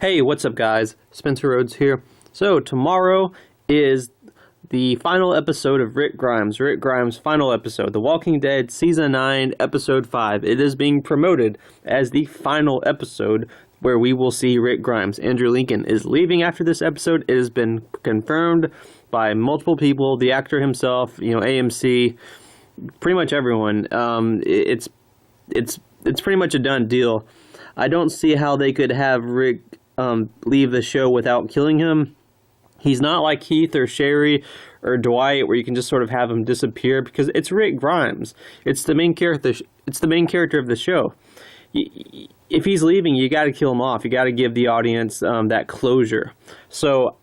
Hey, what's up, guys? Spencer Rhodes here. So, tomorrow is the final episode of Rick Grimes. Rick Grimes' final episode. The Walking Dead Season 9, Episode 5. It is being promoted as the final episode where we will see Rick Grimes. Andrew Lincoln is leaving after this episode. It has been confirmed by multiple people, the actor himself, AMC, pretty much everyone. It's pretty much a done deal. I don't see how they could have Rick leave the show without killing him. He's not like Heath or Sherry or Dwight, where you can just sort of have him disappear, because it's Rick Grimes. It's the main character. It's the main character of the show. If he's leaving, you got to kill him off. You got to give the audience that closure. So,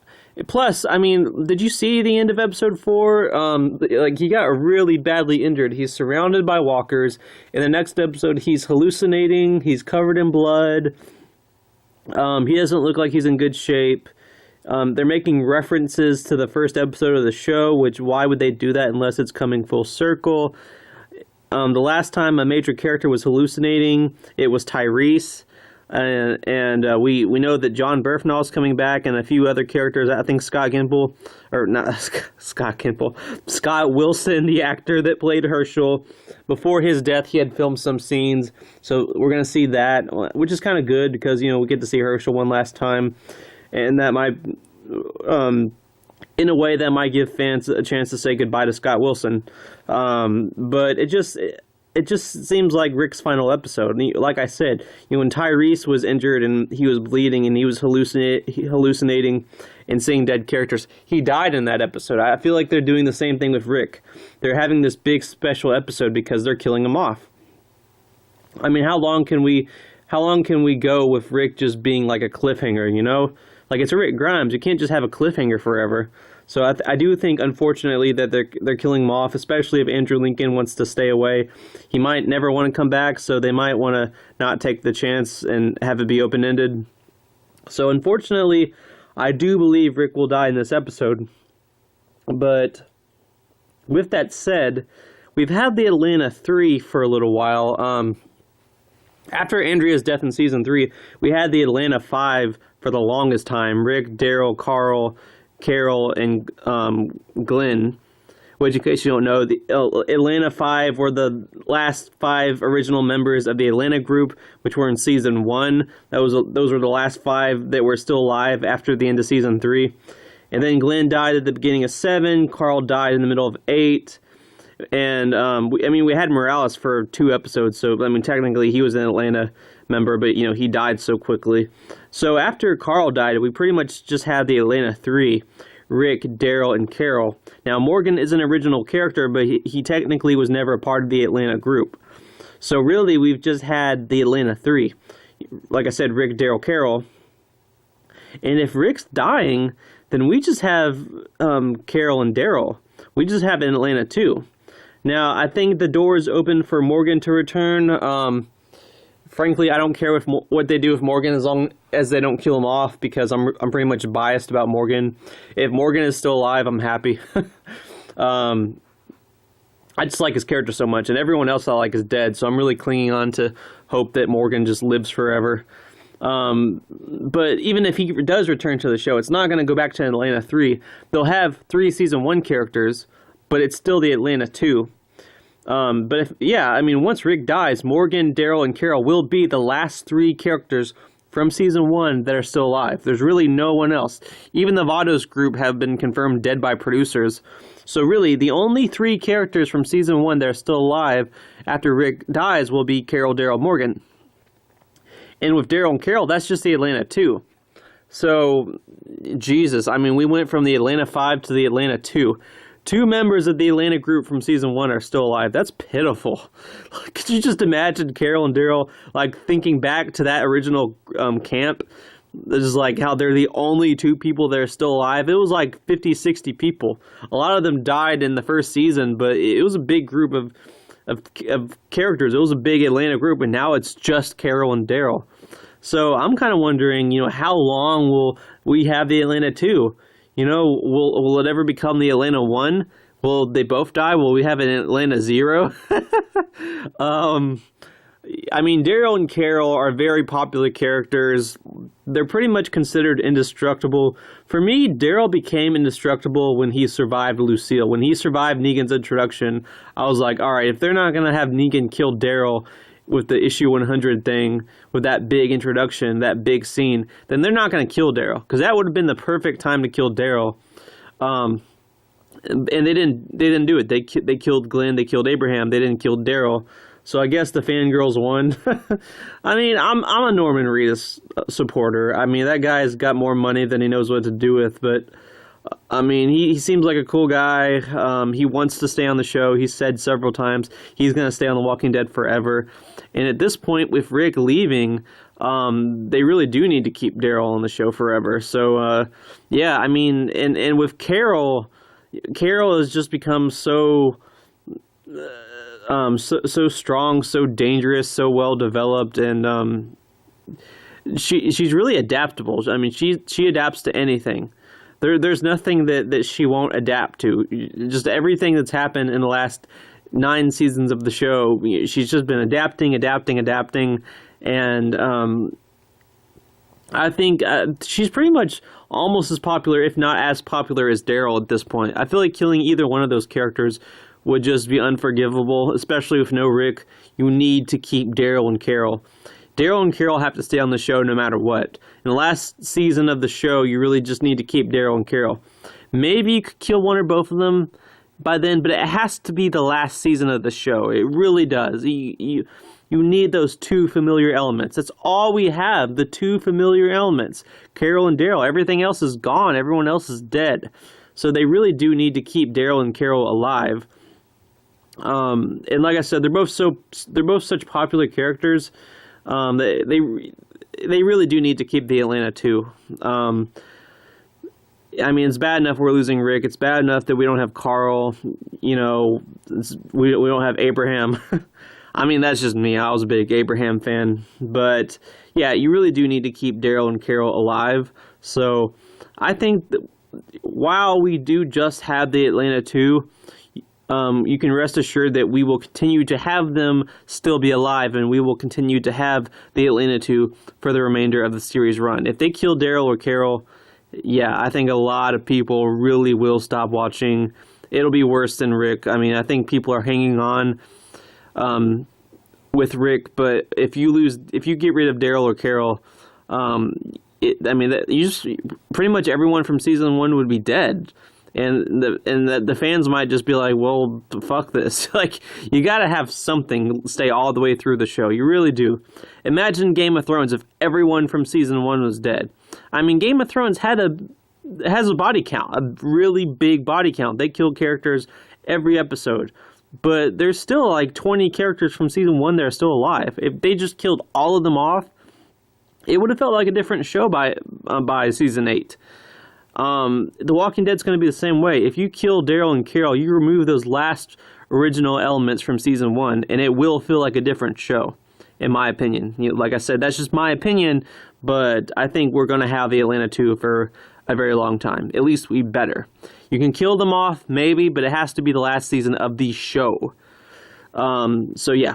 plus, I mean, did you see the end of episode 4? He got really badly injured. He's surrounded by walkers. In the next episode, he's hallucinating. He's covered in blood. He doesn't look like he's in good shape. They're making references to the first episode of the show, which, why would they do that unless it's coming full circle? The last time a major character was hallucinating, it was Tyrese. And we know that John Bernthal is coming back, and a few other characters. I think Scott Wilson, the actor that played Herschel. Before his death, he had filmed some scenes, so we're going to see that, which is kind of good, because, we get to see Herschel one last time, and that might, in a way, that might give fans a chance to say goodbye to Scott Wilson. But it just seems like Rick's final episode. And like I said, when Tyrese was injured and he was bleeding and he was hallucinating and seeing dead characters, he died in that episode. I feel like they're doing the same thing with Rick. They're having this big special episode because they're killing him off. I mean, how long can we go with Rick just being like a cliffhanger, Like, it's Rick Grimes. You can't just have a cliffhanger forever. So I do think, unfortunately, that they're killing him off, especially if Andrew Lincoln wants to stay away. He might never want to come back, so they might want to not take the chance and have it be open-ended. So, unfortunately, I do believe Rick will die in this episode. But with that said, we've had the Atlanta 3 for a little while. After Andrea's death in Season 3, we had the Atlanta 5 for the longest time. Rick, Daryl, Carol, and Glenn, which, in case you don't know, the Atlanta 5 were the last 5 original members of the Atlanta group, which were in Season 1. Those were the last 5 that were still alive after the end of Season 3. And then Glenn died at the beginning of 7, Carl died in the middle of 8, and we had Morales for 2 episodes, so, technically he was an Atlanta member, but, he died so quickly. So after Carl died, we pretty much just had the Atlanta 3, Rick, Daryl, and Carol. Now, Morgan is an original character, but he technically was never a part of the Atlanta group. So really, we've just had the Atlanta 3. Like I said, Rick, Daryl, Carol. And if Rick's dying, then we just have Carol and Daryl. We just have an Atlanta 2. Now, I think the door is open for Morgan to return. Frankly, I don't care what they do with Morgan as long as they don't kill him off, because I'm pretty much biased about Morgan. If Morgan is still alive, I'm happy. I just like his character so much, and everyone else I like is dead, so I'm really clinging on to hope that Morgan just lives forever. But even if he does return to the show, it's not going to go back to Atlanta 3. They'll have 3 Season 1 characters, but it's still the Atlanta 2. Once Rick dies, Morgan, Daryl, and Carol will be the last 3 characters from Season 1 that are still alive. There's really no one else. Even the Vados group have been confirmed dead by producers. So really, the only 3 characters from Season 1 that are still alive after Rick dies will be Carol, Daryl, Morgan. And with Daryl and Carol, that's just the Atlanta 2. So, Jesus, we went from the Atlanta 5 to the Atlanta 2. 2 members of the Atlanta group from Season 1 are still alive. That's pitiful. Could you just imagine Carol and Daryl, thinking back to that original camp? This is how they're the only 2 people that are still alive. It was 50, 60 people. A lot of them died in the first season, but it was a big group of characters. It was a big Atlanta group, and now it's just Carol and Daryl. So I'm kind of wondering, how long will we have the Atlanta 2? Will it ever become the Atlanta 1? Will they both die? Will we have an Atlanta 0? I mean, Daryl and Carol are very popular characters. They're pretty much considered indestructible. For me, Daryl became indestructible when he survived Lucille. When he survived Negan's introduction, I was like, all right, if they're not going to have Negan kill Daryl with the issue 100 thing, with that big introduction, that big scene, then they're not going to kill Daryl, because that would have been the perfect time to kill Daryl. And they didn't do it. They killed Glenn, they killed Abraham, they didn't kill Daryl. So I guess the fangirls won. I mean, I'm a Norman Reedus supporter. I mean, that guy's got more money than he knows what to do with. But I mean, he seems like a cool guy. He wants to stay on the show. He's said several times he's going to stay on The Walking Dead forever. And at this point, with Rick leaving, they really do need to keep Daryl on the show forever. So yeah, I mean, and with Carol has just become so strong, so dangerous, so well developed, and she's really adaptable. I mean, she adapts to anything. There's nothing that she won't adapt to. Just everything that's happened in the last 9 seasons of the show, she's just been adapting, and I think she's pretty much almost as popular, if not as popular, as Daryl at this point. I feel like killing either one of those characters would just be unforgivable, especially with no Rick. You need to keep Daryl and Carol. Daryl and Carol have to stay on the show no matter what. In the last season of the show, you really just need to keep Daryl and Carol. Maybe you could kill one or both of them by then, but it has to be the last season of the show. It really does. You need those 2 familiar elements. That's all we have, the 2 familiar elements. Carol and Daryl. Everything else is gone. Everyone else is dead. So they really do need to keep Daryl and Carol alive. And like I said, they're both such popular characters. They really do need to keep the Atlanta 2. I mean, it's bad enough we're losing Rick. It's bad enough that we don't have Carl. You know, we don't have Abraham. I mean, that's just me. I was a big Abraham fan. But yeah, you really do need to keep Daryl and Carol alive. So I think that while we do just have the Atlanta 2, you can rest assured that we will continue to have them still be alive, and we will continue to have the Atlanta 2 for the remainder of the series run. If they kill Daryl or Carol, yeah, I think a lot of people really will stop watching. It'll be worse than Rick. I mean, I think people are hanging on with Rick, but if you get rid of Daryl or Carol, pretty much everyone from season 1 would be dead. And the fans might just be like, well, fuck this. Like, you gotta have something stay all the way through the show. You really do. Imagine Game of Thrones if everyone from season 1 was dead. I mean, Game of Thrones has a body count, a really big body count. They kill characters every episode. But there's still like 20 characters from season 1 that are still alive. If they just killed all of them off, it would have felt like a different show by season 8. The Walking Dead's going to be the same way. If you kill Daryl and Carol, you remove those last original elements from season 1, and it will feel like a different show, in my opinion. Like I said, that's just my opinion, but I think we're going to have the Atlanta 2 for a very long time. At least we better. You can kill them off, maybe, but it has to be the last season of the show. So yeah.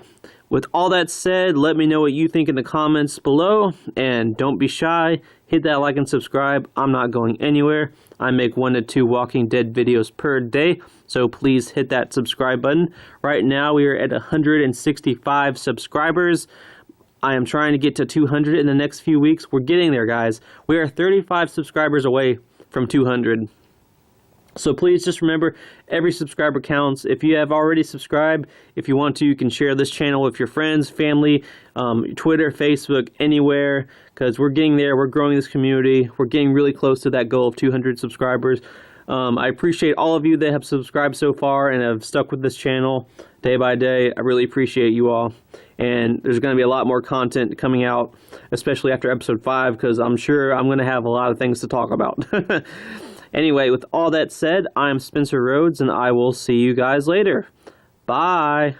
With all that said, let me know what you think in the comments below, and don't be shy. Hit that like and subscribe. I'm not going anywhere. I make 1 to 2 Walking Dead videos per day, so please hit that subscribe button. Right now, we are at 165 subscribers. I am trying to get to 200 in the next few weeks. We're getting there, guys. We are 35 subscribers away from 200. So please just remember, every subscriber counts. If you have already subscribed, if you want to, you can share this channel with your friends, family, Twitter, Facebook, anywhere, because we're getting there. We're growing this community. We're getting really close to that goal of 200 subscribers. I appreciate all of you that have subscribed so far and have stuck with this channel day by day. I really appreciate you all. And there's going to be a lot more content coming out, especially after episode 5, because I'm sure I'm going to have a lot of things to talk about. Anyway, with all that said, I'm Spencer Rhodes, and I will see you guys later. Bye.